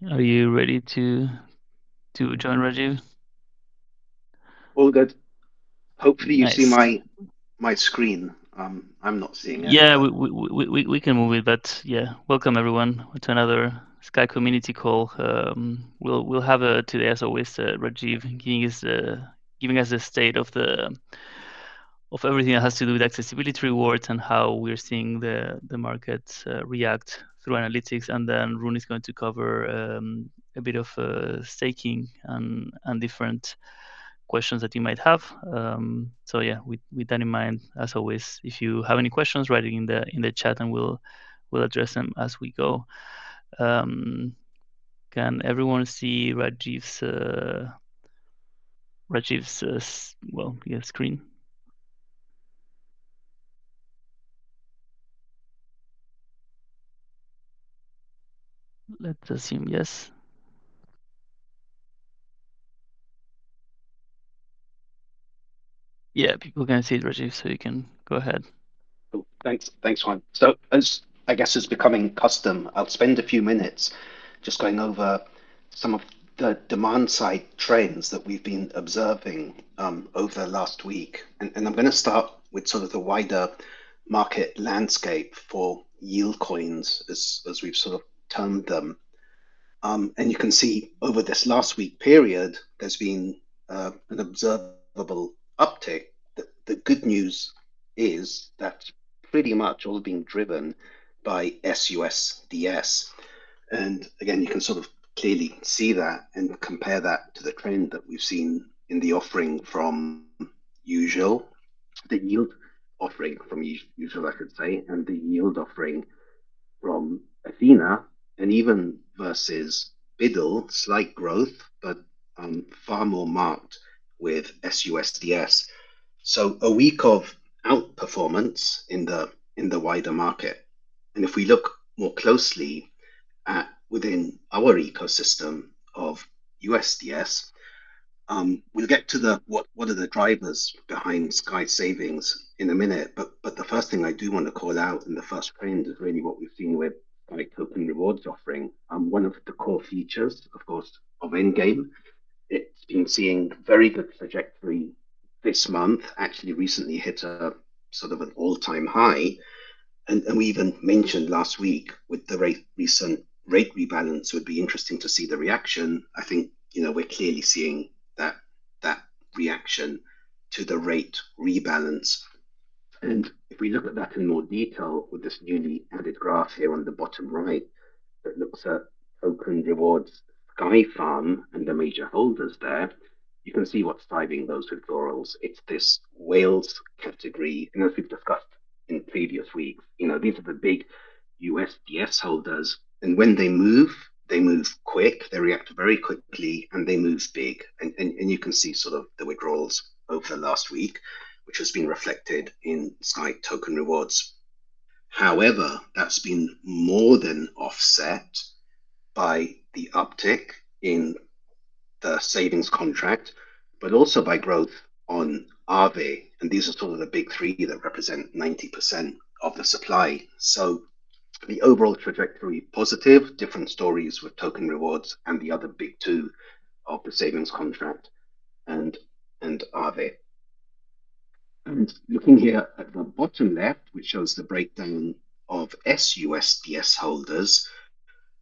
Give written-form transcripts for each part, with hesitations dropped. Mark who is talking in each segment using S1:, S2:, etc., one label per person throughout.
S1: Are you ready to join Rajiv?
S2: All good. Hopefully you see
S1: Nice.
S2: my screen. I'm not seeing it,
S1: Yeah,
S2: but
S1: we can move it, but yeah, welcome everyone to another Sky community call. We'll have today, as always, Rajiv giving us the state of everything that has to do with accessibility rewards and how we're seeing the market react through analytics, and then Rune is going to cover a bit of staking and different questions that you might have. So yeah, with that in mind, as always, if you have any questions, write it in the chat, and we'll address them as we go. Um, can everyone see Rajiv's screen? Let's assume yes. Yeah, people can see it, Rajiv, so you can go ahead.
S2: oh, thanks, Juan. So as I guess is becoming custom, I'll spend a few minutes just going over some of the demand side trends that we've been observing over the last week, and I'm going to start with sort of the wider market landscape for yield coins, as we've sort of termed them. And you can see over this last week period, there's been an observable uptick. The good news is that's pretty much all being driven by SUSDS. And again, you can sort of clearly see that and compare that to the trend that we've seen in the offering from usual, the yield offering from usual, I should say, and the yield offering from Athena, and even versus Biddle, slight growth, but far more marked with SUSDS. So a week of outperformance in the wider market. And if we look more closely at within our ecosystem of USDS, we'll get to the what are the drivers behind Sky Savings in a minute, but the first thing I do want to call out in the first trend is really what we've seen with Sky Token Rewards offering. One of the core features, of course, of Endgame. It's been seeing very good trajectory this month. Actually, recently hit a sort of an all-time high, and we even mentioned last week with the recent rate rebalance, it would be interesting to see the reaction. I think we're clearly seeing that reaction to the rate rebalance. And if we look at that in more detail with this newly added graph here on the bottom right that looks at token rewards Sky Farm and the major holders there, you can see what's driving those withdrawals. It's this whales category. And as we've discussed in previous weeks, these are the big USDS holders. And when they move quick, they react very quickly, and they move big. And you can see sort of the withdrawals over the last week, which has been reflected in Sky token rewards. However, that's been more than offset by the uptick in the savings contract, but also by growth on Aave. And these are sort of the big three that represent 90% of the supply. So the overall trajectory positive, different stories with token rewards and the other big two of the savings contract and Aave. And looking here at the bottom left, which shows the breakdown of SUSDS holders,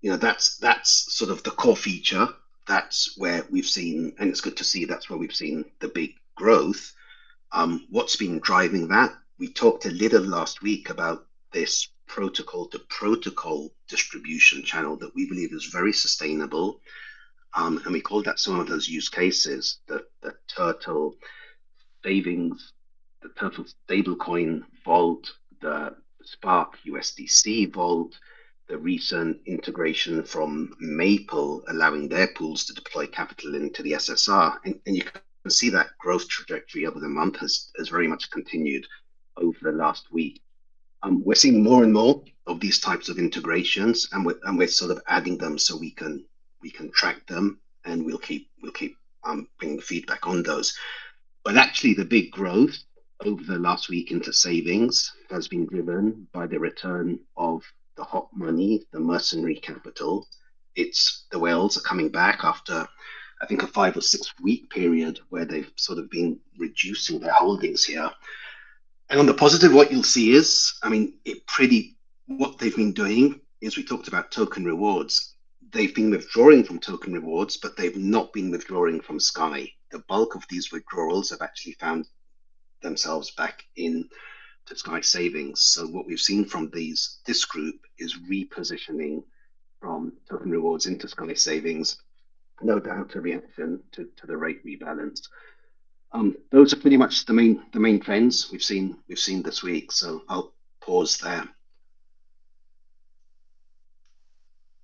S2: that's sort of the core feature. That's where we've seen, and it's good to see that's where we've seen the big growth. What's been driving that? We talked a little last week about this protocol to protocol distribution channel that we believe is very sustainable. And we called that some of those use cases, the turtle savings, the Turtle Stablecoin vault, the Spark USDC vault, the recent integration from Maple, allowing their pools to deploy capital into the SSR. And you can see that growth trajectory over the month has very much continued over the last week. We're seeing more and more of these types of integrations, and we're sort of adding them so we can track them, and we'll keep bringing feedback on those. But actually, the big growth over the last week into savings has been driven by the return of the hot money, the mercenary capital It's the whales are coming back after, I think, a 5 or 6 week period where they've sort of been reducing their holdings here. And on the positive, what you'll see is, I mean, what they've been doing is we talked about token rewards. They've been withdrawing from token rewards, but they've not been withdrawing from Sky. The bulk of these withdrawals have actually found themselves back in to Sky Savings. So what we've seen from this group is repositioning from token rewards into Sky Savings, no doubt a reaction to the rate rebalance. Those are pretty much the main trends we've seen this week. So I'll pause there.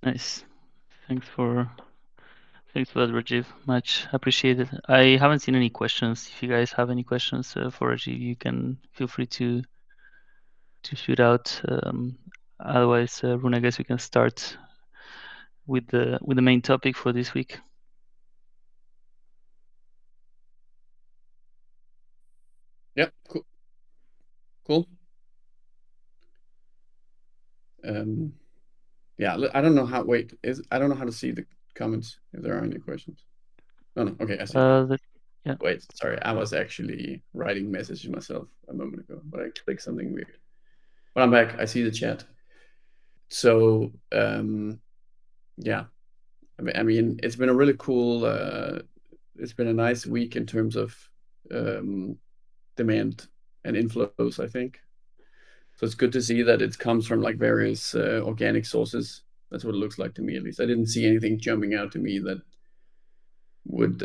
S1: Nice. Thanks for Thanks for that, Rajiv. Much appreciated. I haven't seen any questions. If you guys have any questions for Rajiv, you can feel free to shoot out. Otherwise, Rune, I guess we can start with the main topic for this week.
S3: Yeah, cool. Yeah, I don't know how. Wait, I don't know how to see the comments if there are any questions. Oh no, okay, I see.
S1: Yeah.
S3: Wait, sorry, I was actually writing messages myself a moment ago, but I clicked something weird. But I'm back. I see the chat. So yeah, I mean, it's been a really cool. It's been a nice week in terms of demand and inflows, I think. So it's good to see that it comes from like various organic sources. That's what it looks like to me, at least. I didn't see anything jumping out to me that would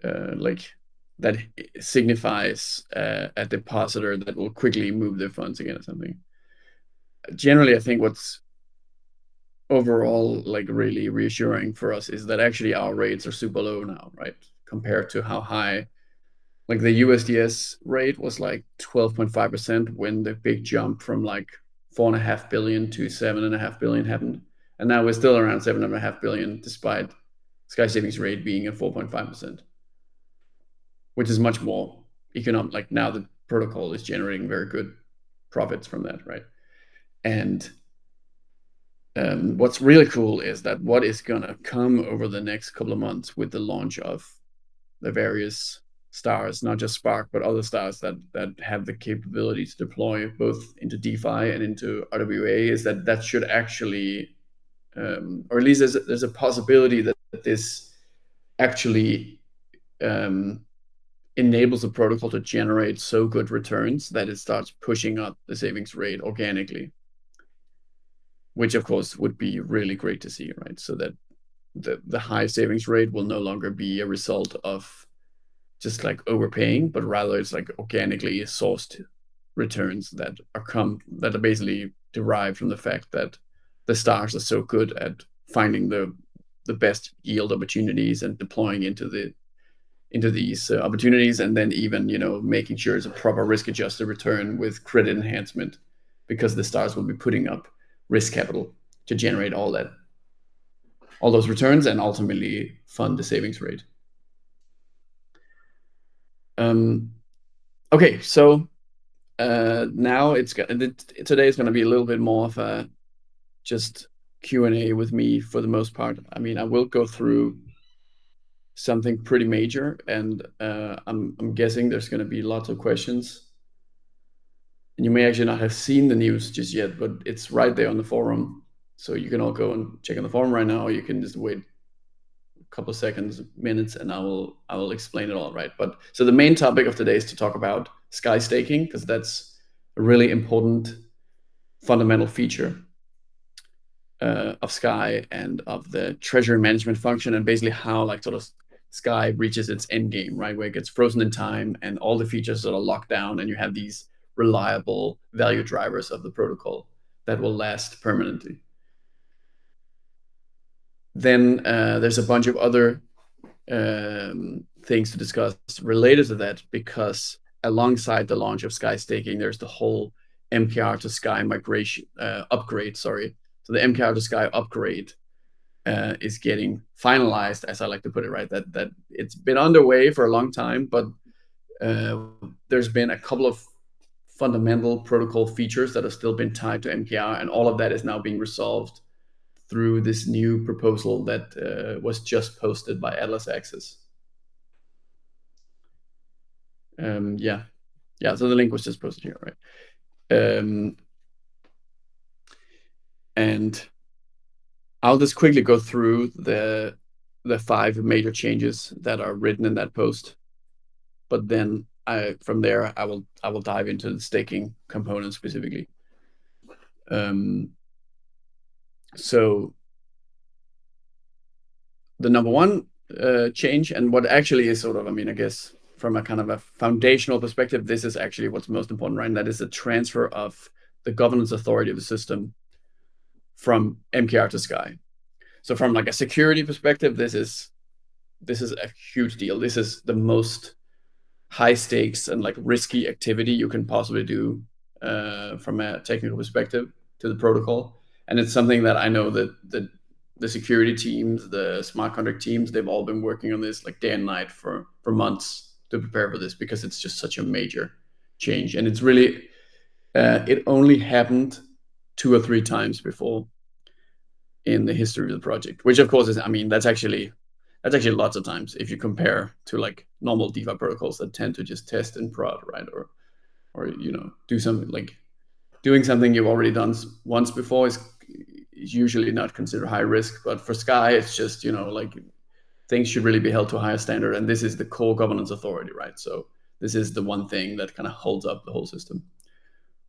S3: like that signifies a depositor that will quickly move their funds again or something. Generally, I think what's overall like really reassuring for us is that actually our rates are super low now, right? Compared to how high, like the USDS rate was like 12.5% when the big jump from like 4.5 billion to 7.5 billion happened. And now we're still around 7.5 billion despite Sky Savings rate being at 4.5%, which is much more economic. Like now the protocol is generating very good profits from that, right? And what's really cool is that what is going to come over the next couple of months with the launch of the various stars, not just Spark, but other stars that have the capability to deploy both into DeFi and into RWA, is that should actually, or at least there's a possibility that this actually enables the protocol to generate so good returns that it starts pushing up the savings rate organically, which of course would be really great to see, right? So that the high savings rate will no longer be a result of just like overpaying, but rather it's like organically sourced returns that are basically derived from the fact that the stars are so good at finding the best yield opportunities and deploying into these opportunities, and then even making sure it's a proper risk adjusted return with credit enhancement, because the stars will be putting up risk capital to generate all those returns and ultimately fund the savings rate. Okay, so now today is going to be a little bit more of a just Q&A with me for the most part. I mean, I will go through something pretty major, and I'm guessing there's going to be lots of questions. And you may actually not have seen the news just yet, but it's right there on the forum. So you can all go and check on the forum right now, or you can just wait a couple of seconds, minutes, and I will explain it all, right? But so the main topic of today is to talk about Sky staking, because that's a really important fundamental feature of Sky and of the treasury management function, and basically how like sort of Sky reaches its end game, right? Where it gets frozen in time and all the features sort of locked down, and you have these reliable value drivers of the protocol that will last permanently. Then there's a bunch of other things to discuss related to that, because alongside the launch of Sky staking, there's the whole MKR to Sky migration upgrade. Sorry, so the MKR to Sky upgrade is getting finalized, as I like to put it. Right, that it's been underway for a long time, but there's been a couple of fundamental protocol features that have still been tied to MKR, and all of that is now being resolved through this new proposal that was just posted by Atlas Access. Yeah, so the link was just posted here, right? And I'll just quickly go through the 5 major changes that are written in that post, but then from there I will dive into the staking component specifically. So the number one change, and what actually is sort of, I mean, I guess from a kind of a foundational perspective, this is actually what's most important, right? And that is the transfer of the governance authority of the system from MKR to Sky. So from like a security perspective, this is a huge deal. This is the most high stakes and like risky activity you can possibly do from a technical perspective to the protocol. And it's something that I know that the security teams, the smart contract teams, they've all been working on this like day and night for months to prepare for this, because it's just such a major change. And it's really, it only happened 2 or 3 times before in the history of the project, which of course is, I mean, that's actually lots of times if you compare to like normal DeFi protocols that tend to just test and prod, right? Or you know, do something like doing something you've already done once before is usually not considered high risk. But for Sky, it's just, you know, like things should really be held to a higher standard. And this is the core governance authority, right? So this is the one thing that kind of holds up the whole system.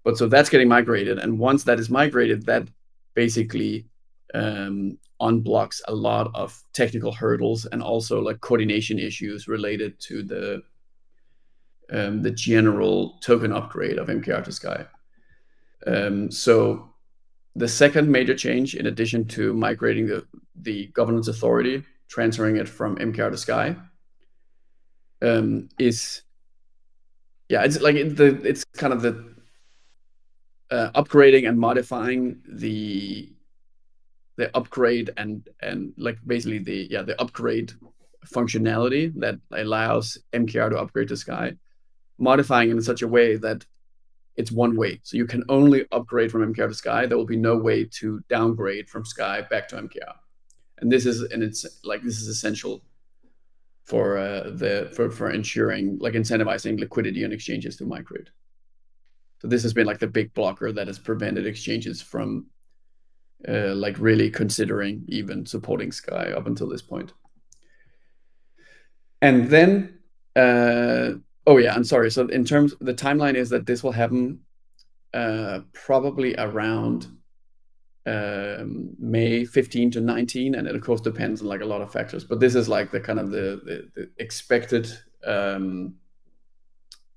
S3: But so that's getting migrated. And once that is migrated, that basically unblocks a lot of technical hurdles and also like coordination issues related to the general token upgrade of MKR to Sky. So the second major change, in addition to migrating the governance authority, transferring it from MKR to Sky, is, yeah, it's like it's kind of the upgrading and modifying the upgrade and like basically the upgrade functionality that allows MKR to upgrade to Sky, modifying it in such a way that it's one way. So you can only upgrade from MKR to Sky. There will be no way to downgrade from Sky back to MKR. And this is essential for ensuring, like, incentivizing liquidity on exchanges to migrate. So this has been like the big blocker that has prevented exchanges from like really considering even supporting Sky up until this point. And then, oh yeah, I'm sorry. So in terms, the timeline is that this will happen probably around May 15 to 19, and it of course depends on like a lot of factors. But this is like the kind of the expected go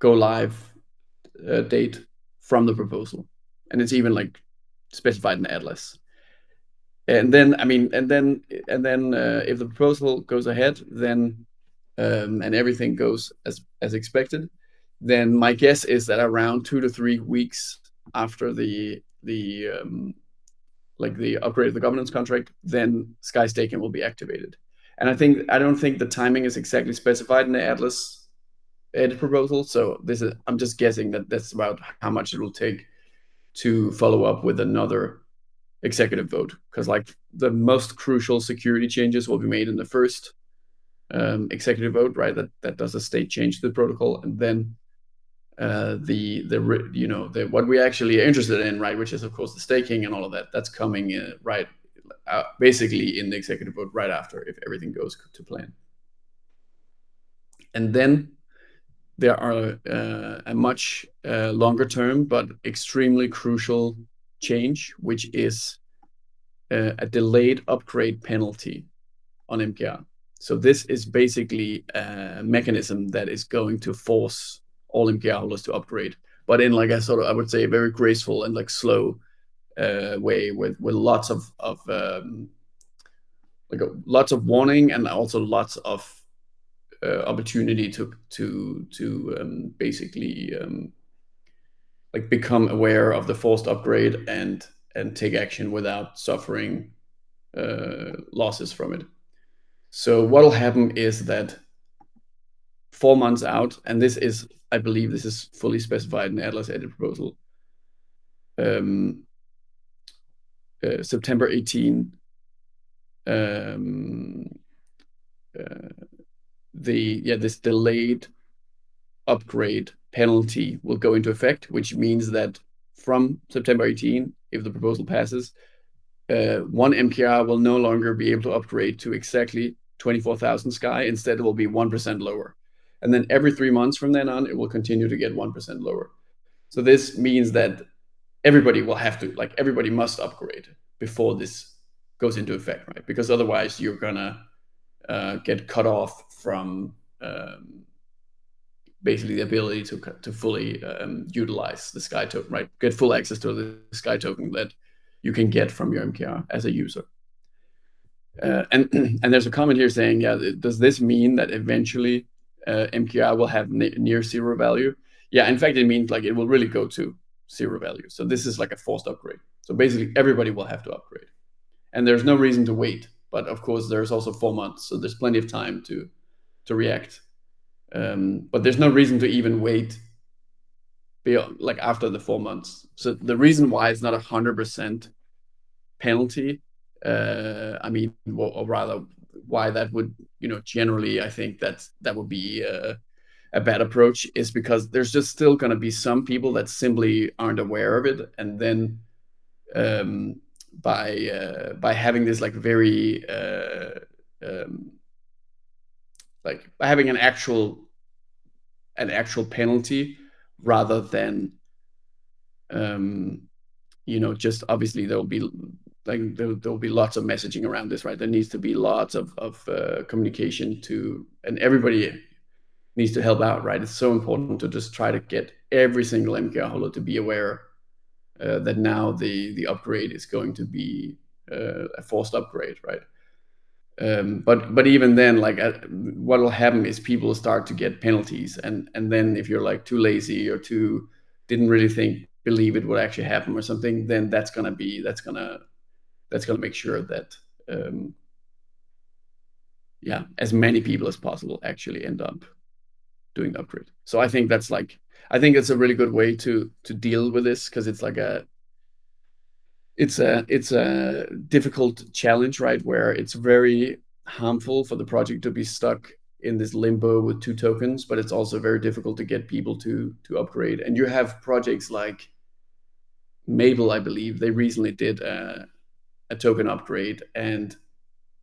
S3: live date from the proposal, and it's even like specified in Atlas. And then, I mean, and then if the proposal goes ahead, then and everything goes as expected, then my guess is that around 2 to 3 weeks after the upgrade of the governance contract, then Sky Staking will be activated. And I don't think the timing is exactly specified in the Atlas edit proposal. So I'm just guessing that that's about how much it will take to follow up with another executive vote, because like the most crucial security changes will be made in the first executive vote, right? That does a state change to the protocol, and then what we actually are interested in, right, which is of course the staking and all of that, that's coming right basically in the executive vote right after, if everything goes to plan. And then there are a much longer term but extremely crucial change, which is a delayed upgrade penalty on MKR. So this is basically a mechanism that is going to force all MKR holders to upgrade, but in like a sort of, I would say, a very graceful and like slow way, with lots of lots of warning, and also lots of opportunity to basically like become aware of the forced upgrade and take action without suffering losses from it. So what will happen is that 4 months out, and this is, I believe this is fully specified in the Atlas edit proposal, September 18, this delayed upgrade penalty will go into effect, which means that from September 18, if the proposal passes, one MKR will no longer be able to upgrade to exactly 24,000 Sky. Instead, it will be 1% lower. And then every 3 months from then on, it will continue to get 1% lower. So this means that everybody will have to, like, everybody must upgrade before this goes into effect, right? Because otherwise you're gonna get cut off from basically the ability to fully utilize the Sky token, right? Get full access to the Sky token that you can get from your MKR as a user. And there's a comment here saying, yeah, does this mean that eventually MKR will have near zero value? Yeah, in fact, it means like it will really go to zero value. So this is like a forced upgrade. So basically everybody will have to upgrade. And there's no reason to wait. But of course, there's also 4 months. So there's plenty of time to react. But there's no reason to even wait beyond, like, after the 4 months. So the reason why it's not 100% penalty, I mean, or rather why that would, generally, I think that would be a bad approach, is because there's just still going to be some people that simply aren't aware of it. And then by having this like very like by having an actual penalty rather than just obviously there'll be lots of messaging around this, right? There needs to be lots of communication and everybody needs to help out, right? It's so important to just try to get every single MKR holder to be aware that now the upgrade is going to be a forced upgrade, right? But even then, like, what will happen is people will start to get penalties, and then if you're like too lazy or didn't really believe it would actually happen or something, then that's gonna make sure that as many people as possible actually end up doing the upgrade. So I think it's a really good way to deal with this, because it's like it's a difficult challenge, right? Where it's very harmful for the project to be stuck in this limbo with 2 tokens, but it's also very difficult to get people to upgrade. And you have projects like Mabel, I believe, they recently did a token upgrade, and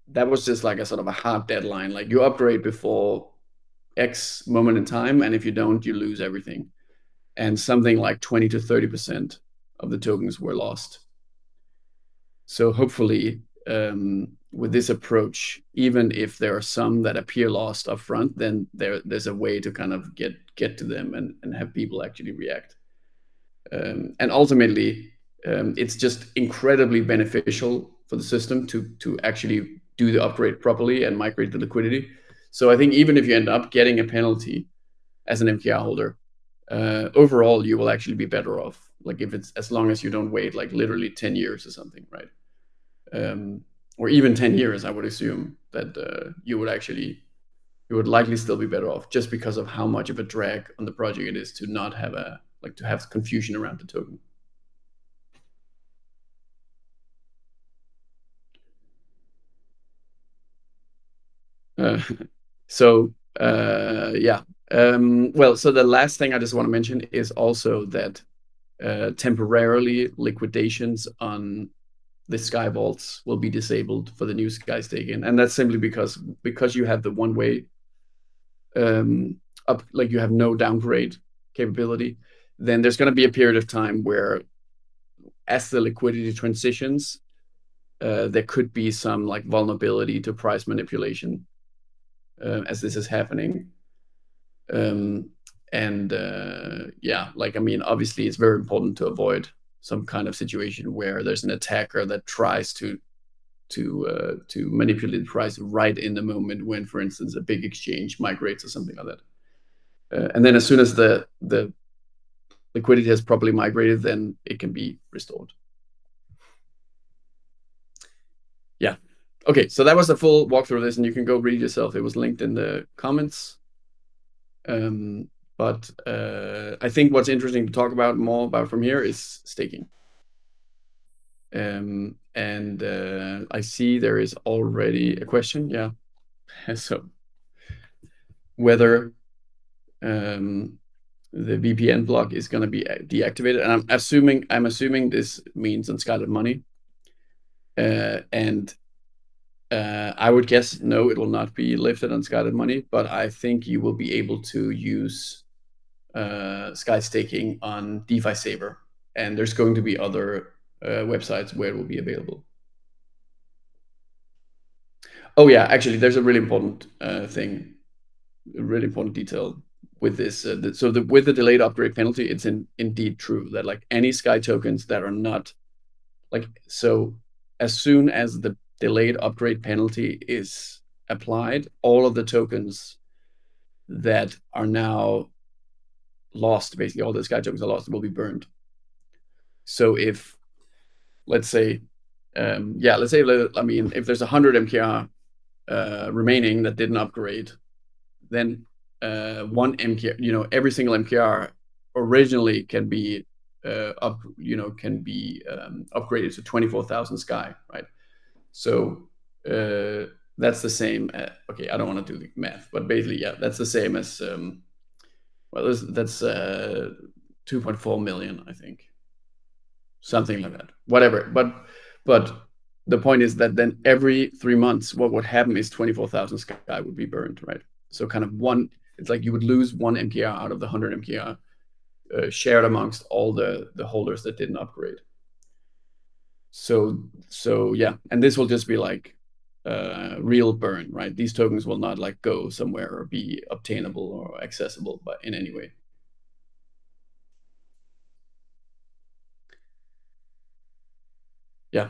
S3: that was just like a sort of a hard deadline. Like, you upgrade before X moment in time, and if you don't, you lose everything. And something like 20 to 30% of the tokens were lost. So hopefully, with this approach, even if there are some that appear lost up front, then there's a way to kind of get to them and have people actually react. And ultimately, it's just incredibly beneficial for the system to actually do the upgrade properly and migrate the liquidity. So I think even if you end up getting a penalty as an MKR holder, overall you will actually be better off. Like, if it's, as long as you don't wait like literally 10 years or something, right? Or even 10 years, I would assume that you would likely still be better off, just because of how much of a drag on the project it is to not have to have confusion around the token. So the last thing I just want to mention is also that temporarily liquidations on the Sky Vaults will be disabled for the new Sky staking, and that's simply because you have the one-way up, like, you have no downgrade capability. Then there's going to be a period of time where, as the liquidity transitions, there could be some like vulnerability to price manipulation as this is happening. Like, I mean, obviously it's very important to avoid some kind of situation where there's an attacker that tries to manipulate the price right in the moment when, for instance, a big exchange migrates or something like that. And then as soon as the liquidity has properly migrated, then it can be restored. Yeah. Okay, so that was the full walkthrough of this, and you can go read yourself. It was linked in the comments. But I think what's interesting to talk about more about from here is staking. And I see there is already a question. Yeah. So whether the VPN block is going to be deactivated, and I'm assuming this means on Scarlet Money, and I would guess no, it will not be lifted on Scarlet Money, but I think you will be able to use Sky staking on DeFi Saver, and there's going to be other websites where it will be available. Oh yeah, actually, there's a really important thing, a really important detail with this. With the delayed upgrade penalty, it's indeed true that like any Sky tokens that are not like, so as soon as the delayed upgrade penalty is applied, all of the tokens that are now lost, basically all the Sky tokens are lost, will be burned. So if, let's say, if there's 100 MKR remaining that didn't upgrade, then one MKR, every single MKR originally can be upgraded to 24,000 Sky, right? So that's the same. Okay, I don't want to do the math, but basically, yeah, that's the same as that's 2.4 million, I think, something like that. Whatever, but the point is that then every 3 months, what would happen is 24,000 Sky would be burned, right? So kind of it's like you would lose one MKR out of the 100 MKR shared amongst all the holders that didn't upgrade. So yeah, and this will just be like real burn, right? These tokens will not like go somewhere or be obtainable or accessible but in any way. Yeah.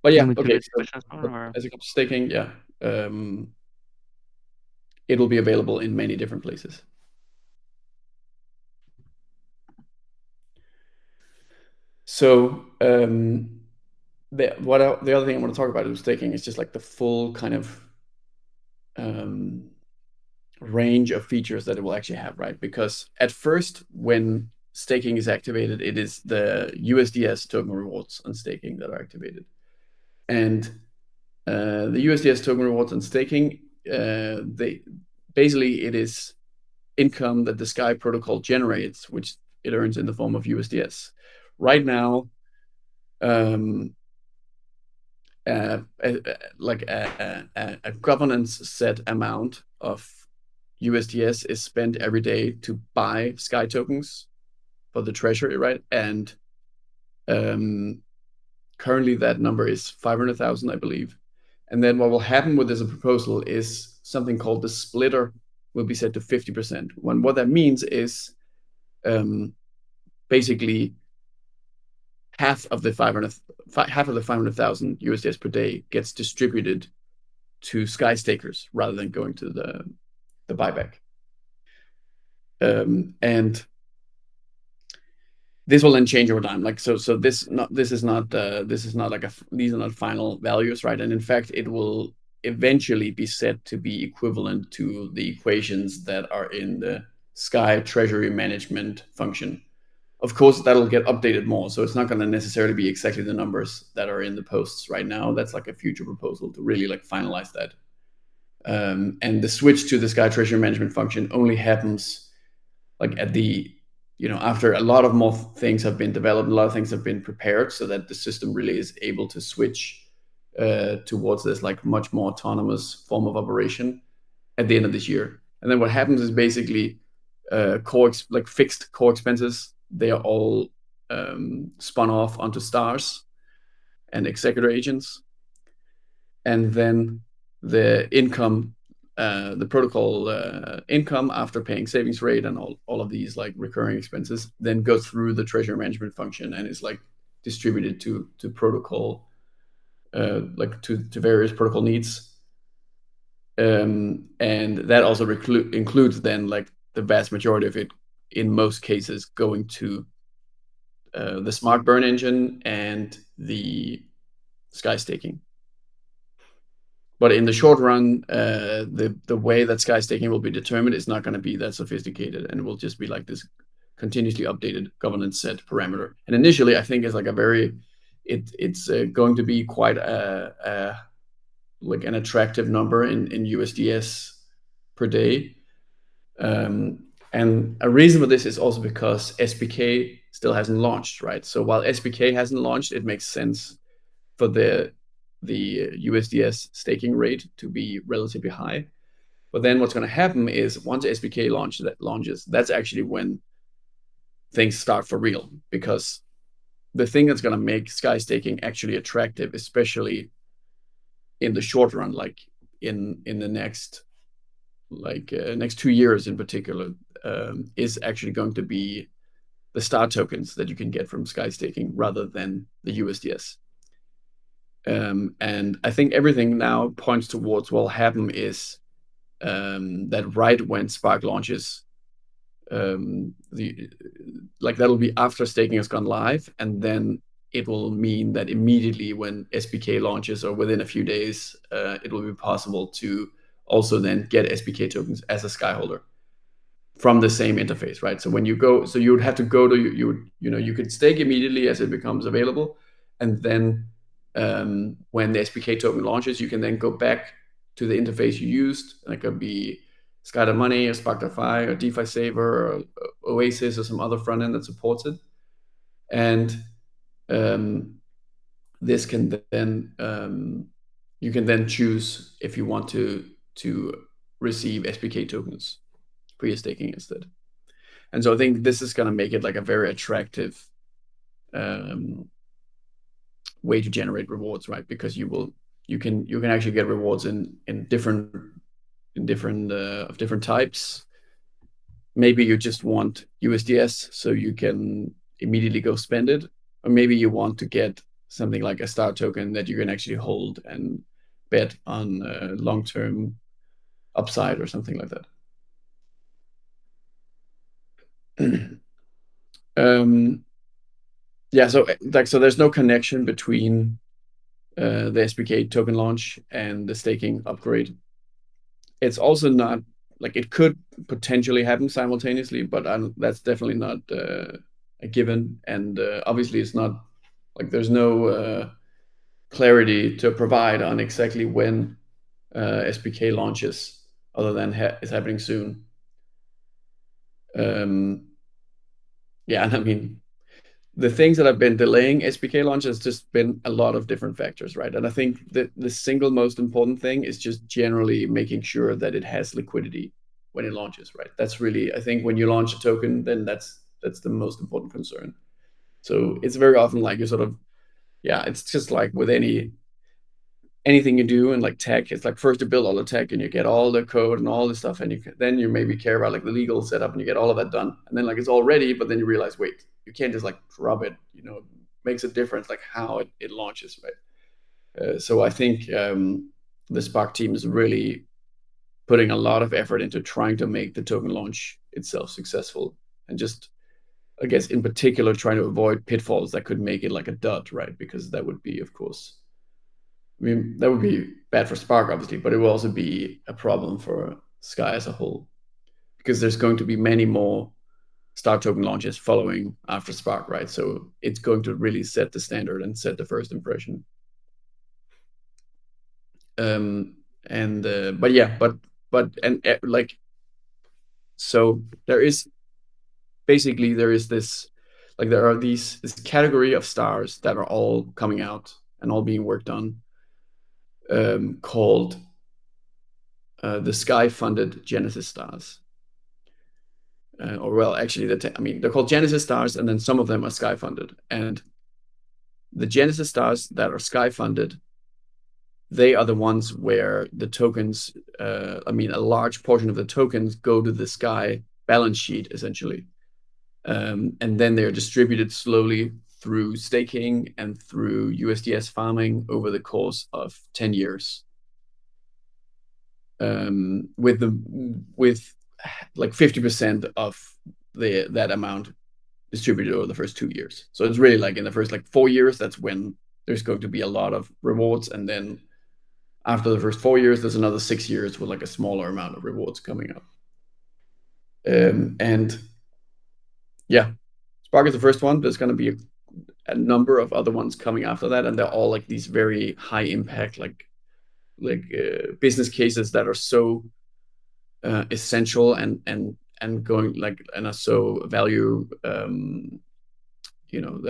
S3: But yeah, okay. So as it comes to staking, yeah, it will be available in many different places. So the other thing I want to talk about with staking is just like the full kind of range of features that it will actually have, right? Because at first, when staking is activated, it is the USDS token rewards on staking that are activated. And the USDS token rewards on staking, it is income that the Sky protocol generates, which it earns in the form of USDS. Right now, like a governance set amount of USDS is spent every day to buy Sky tokens for the treasury, right? And currently that number is 500,000, I believe. And then what will happen with this proposal is something called the splitter will be set to 50%. What that means is basically half of the 500,000 USDS per day gets distributed to Sky stakers rather than going to the buyback. And this will then change over time. Like these are not final values, right? And in fact, it will eventually be set to be equivalent to the equations that are in the Sky treasury management function. Of course, that'll get updated more, so it's not going to necessarily be exactly the numbers that are in the posts right now. That's like a future proposal to really like finalize that. And the switch to the Sky treasury management function only happens like at the after a lot of more things have been developed, a lot of things have been prepared, so that the system really is able to switch towards this like much more autonomous form of operation at the end of this year. And then what happens is basically fixed core expenses, they are all spun off onto stars and executor agents, and then the income, the protocol income after paying savings rate and all of these like recurring expenses then go through the treasury management function and is like distributed to protocol, like to various protocol needs. And that also includes then like the vast majority of it, in most cases, going to the smart burn engine and the Sky staking. But in the short run, the way that Sky staking will be determined is not going to be that sophisticated, and it will just be like this continuously updated governance set parameter. And initially, I think it's like it's going to be quite like an attractive number in USDS per day. And a reason for this is also because SBK still hasn't launched, right? So while SBK hasn't launched, it makes sense for the USDS staking rate to be relatively high. But then what's going to happen is once SBK launches, that's actually when things start for real, because the thing that's going to make sky staking actually attractive, especially in the short run, like in the next 2 years in particular, is actually going to be the star tokens that you can get from sky staking rather than the USDS. And I think everything now points towards what will happen is that right when Spark launches, that'll be after staking has gone live, and then it will mean that immediately when SBK launches or within a few days, it will be possible to also then get SBK tokens as a sky holder from the same interface, right? So when you go, so you would have to go to you could stake immediately as it becomes available, and then when the SBK token launches, you can then go back to the interface you used. That could be Sky.money or Spark.fi or DeFi Saver or Oasis or some other front end that supports it. And this can then you can then choose if you want to receive SBK tokens for your staking instead. And so I think this is going to make it like a very attractive way to generate rewards, right? Because you can actually get rewards in different of different types. Maybe you just want USDS so you can immediately go spend it, or maybe you want to get something like a star token that you can actually hold and bet on long-term upside or something like that. Yeah, so there's no connection between the SBK token launch and the staking upgrade. It's also not like it could potentially happen simultaneously, but that's definitely not a given. And obviously, it's not like there's no clarity to provide on exactly when SBK launches, other than it's happening soon. Yeah, and I mean, the things that have been delaying SBK launch has just been a lot of different factors, right? And I think that the single most important thing is just generally making sure that it has liquidity when it launches, right? That's really, I think when you launch a token, then that's the most important concern. So it's very often like you sort of, yeah, it's just like with anything you do in like tech, it's like first you build all the tech and you get all the code and all this stuff, and then you maybe care about like the legal setup and you get all of that done, and then like it's all ready, but then you realize, wait, you can't just like drop it. It makes a difference like how it launches, right? So I think the Spark team is really putting a lot of effort into trying to make the token launch itself successful, and just, I guess, in particular, trying to avoid pitfalls that could make it like a dud, right? Because that would be, of course, I mean, that would be bad for Spark, obviously, but it will also be a problem for Sky as a whole, because there's going to be many more Star token launches following after Spark, right? So it's going to really set the standard and set the first impression. So there is this, like there are this category of stars that are all coming out and all being worked on, called the Sky funded Genesis stars. Or well, actually, they're called Genesis stars, and then some of them are Sky funded. And the Genesis stars that are Sky funded, they are the ones where the tokens, a large portion of the tokens go to the Sky balance sheet, essentially. And then they're distributed slowly through staking and through USDS farming over the course of 10 years. With like 50% of that amount distributed over the first 2 years. So it's really like in the first like 4 years, that's when there's going to be a lot of rewards, and then after the first 4 years, there's another 6 years with like a smaller amount of rewards coming up. And Yeah, Spark is the first one. There's going to be a number of other ones coming after that, and they're all like these very high impact, like business cases that are so essential and going like and are so value that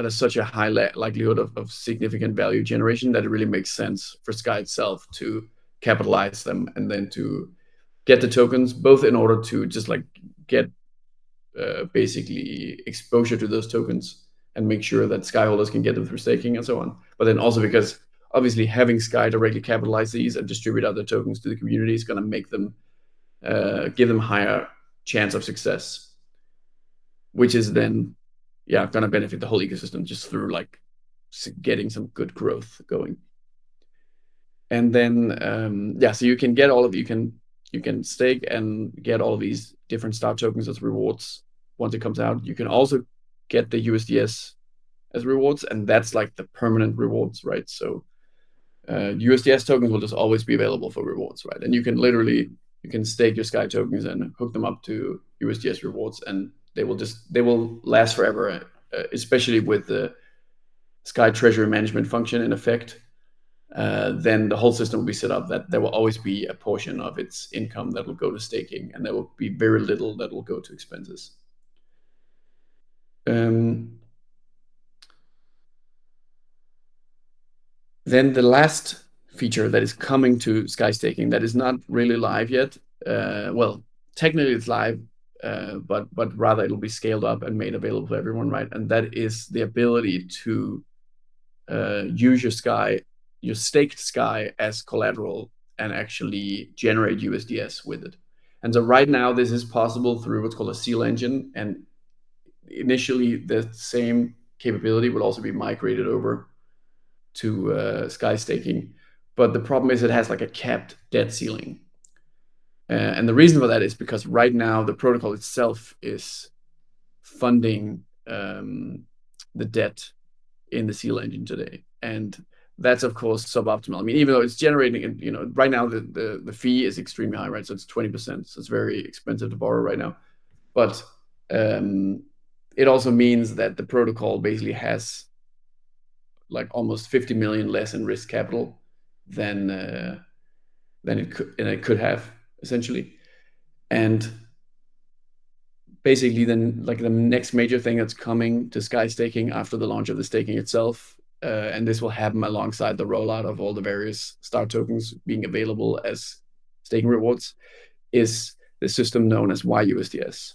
S3: is such a high likelihood of significant value generation that it really makes sense for Sky itself to capitalize them and then to get the tokens, both in order to just like get basically exposure to those tokens and make sure that Sky holders can get them through staking and so on. But then also because obviously having Sky directly capitalize these and distribute other tokens to the community is going to make them give them higher chance of success, which is then going to benefit the whole ecosystem just through like getting some good growth going. And then so you can get all of you can stake and get all of these different star tokens as rewards once it comes out. You can also get the USDS as rewards, and that's like the permanent rewards, right? So USDS tokens will just always be available for rewards, right? And you can stake your Sky tokens and hook them up to USDS rewards, and they will last forever, especially with the Sky treasury management function in effect. Then the whole system will be set up that there will always be a portion of its income that will go to staking, and there will be very little that will go to expenses. Then the last feature that is coming to Sky Staking that is not really live yet. Well, technically it's live, but rather it'll be scaled up and made available for everyone, right? And that is the ability to use your staked Sky as collateral and actually generate USDS with it. And so right now this is possible through what's called a seal engine, and initially the same capability will also be migrated over to Sky Staking. But the problem is it has like a capped debt ceiling. And the reason for that is because right now the protocol itself is funding the debt in the seal engine today. And that's of course suboptimal. I mean, even though it's generating, right now the fee is extremely high, right? So it's 20%. So it's very expensive to borrow right now. But it also means that the protocol basically has like almost 50 million less in risk capital than it could have essentially. And basically then like the next major thing that's coming to Sky Staking after the launch of the staking itself, and this will happen alongside the rollout of all the various star tokens being available as staking rewards, is the system known as YUSDS,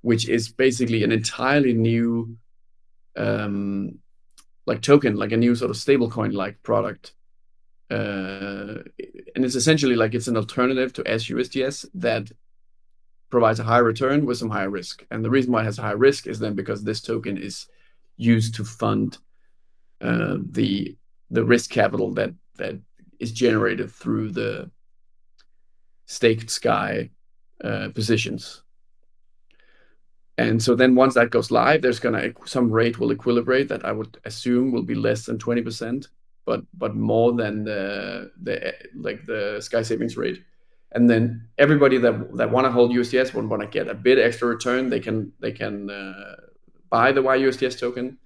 S3: which is basically an entirely new like token, like a new sort of stablecoin like product. And it's essentially like it's an alternative to SUSDS that provides a higher return with some higher risk. And the reason why it has a high risk is then because this token is used to fund the risk capital that is generated through the staked Sky positions. And so then once that goes live, there's some rate will equilibrate that I would assume will be less than 20%, but more than the Sky savings rate. And then everybody that want to hold USDS will want to get a bit extra return. They can buy the YUSDS token,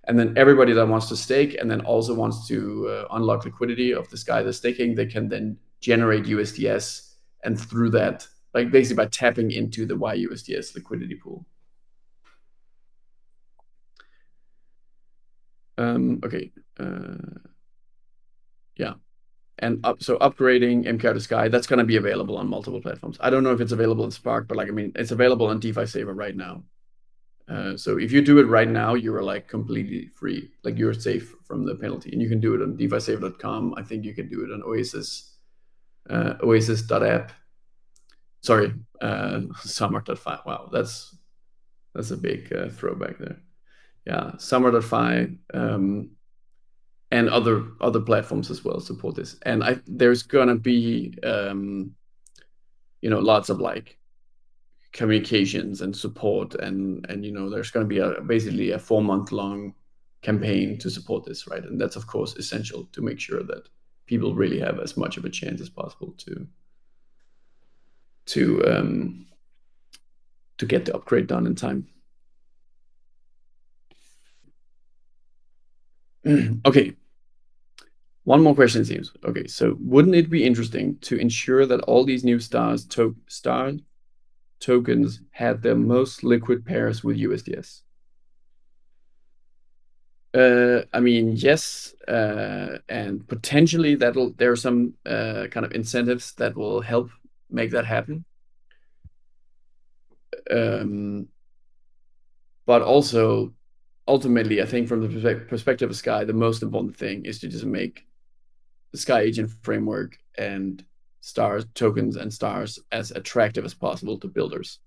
S3: and then everybody that wants to stake and then also wants to unlock liquidity of the Sky they're staking, they can then generate USDS, and through that, like basically by tapping into the YUSDS liquidity pool. Okay. Yeah. And so upgrading MKR to Sky, that's going to be available on multiple platforms. I don't know if it's available in Spark, but it's available on DeFi Saver right now. So if you do it right now, you are like completely free, like you're safe from the penalty, and you can do it on DeFiSaver.com. I think you can do it on Oasis.app. Sorry, Summer.fi. Wow, that's a big throwback there. Yeah, Summer.fi. And other platforms as well support this. And there's gonna be lots of like communications and support and there's gonna be basically a 4-month long campaign to support this, right? And that's of course essential to make sure that people really have as much of a chance as possible to get the upgrade done in time. Okay. One more question, it seems. Okay, so wouldn't it be interesting to ensure that all these new star tokens had their most liquid pairs with USDS? I mean, yes, and potentially there are some kind of incentives that will help make that happen. But also, ultimately, I think from the perspective of Sky, the most important thing is to just make the Sky Agent framework and stars tokens and stars as attractive as possible to builders.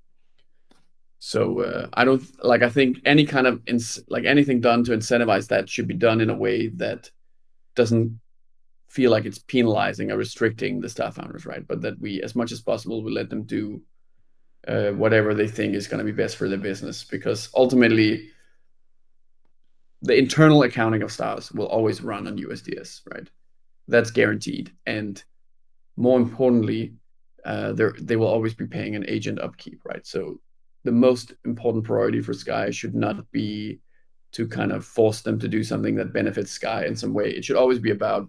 S3: So I don't like. I think any kind of anything done to incentivize that should be done in a way that doesn't feel like it's penalizing or restricting the staff founders, right? But that we, as much as possible, we let them do whatever they think is going to be best for their business, because ultimately the internal accounting of stars will always run on USDS, right? That's guaranteed. And more importantly, they will always be paying an agent upkeep, right? So the most important priority for Sky should not be to kind of force them to do something that benefits Sky in some way. It should always be about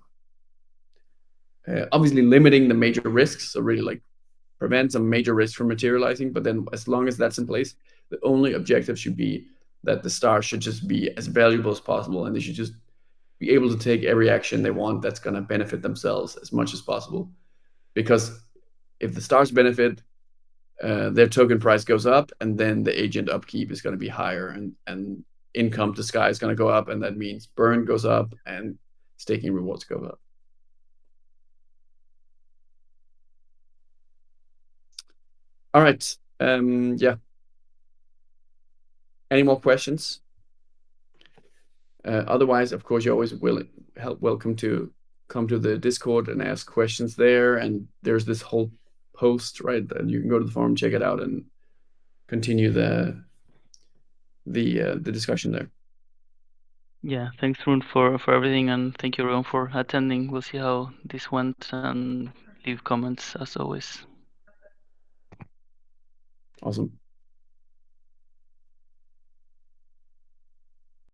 S3: obviously limiting the major risks, so really like prevent some major risks from materializing. But then as long as that's in place, the only objective should be that the stars should just be as valuable as possible, and they should just be able to take every action they want that's going to benefit themselves as much as possible. Because if the stars benefit, their token price goes up, and then the agent upkeep is going to be higher, and income to Sky is going to go up, and that means burn goes up and staking rewards go up. All right. Yeah. Any more questions? Otherwise, of course, you're always welcome to come to the Discord and ask questions there. And there's this whole post, right? And you can go to the forum, check it out, and continue the discussion there.
S1: Yeah, thanks Rune for everything, and thank you everyone for attending. We'll see how this went, and leave comments as always.
S3: Awesome.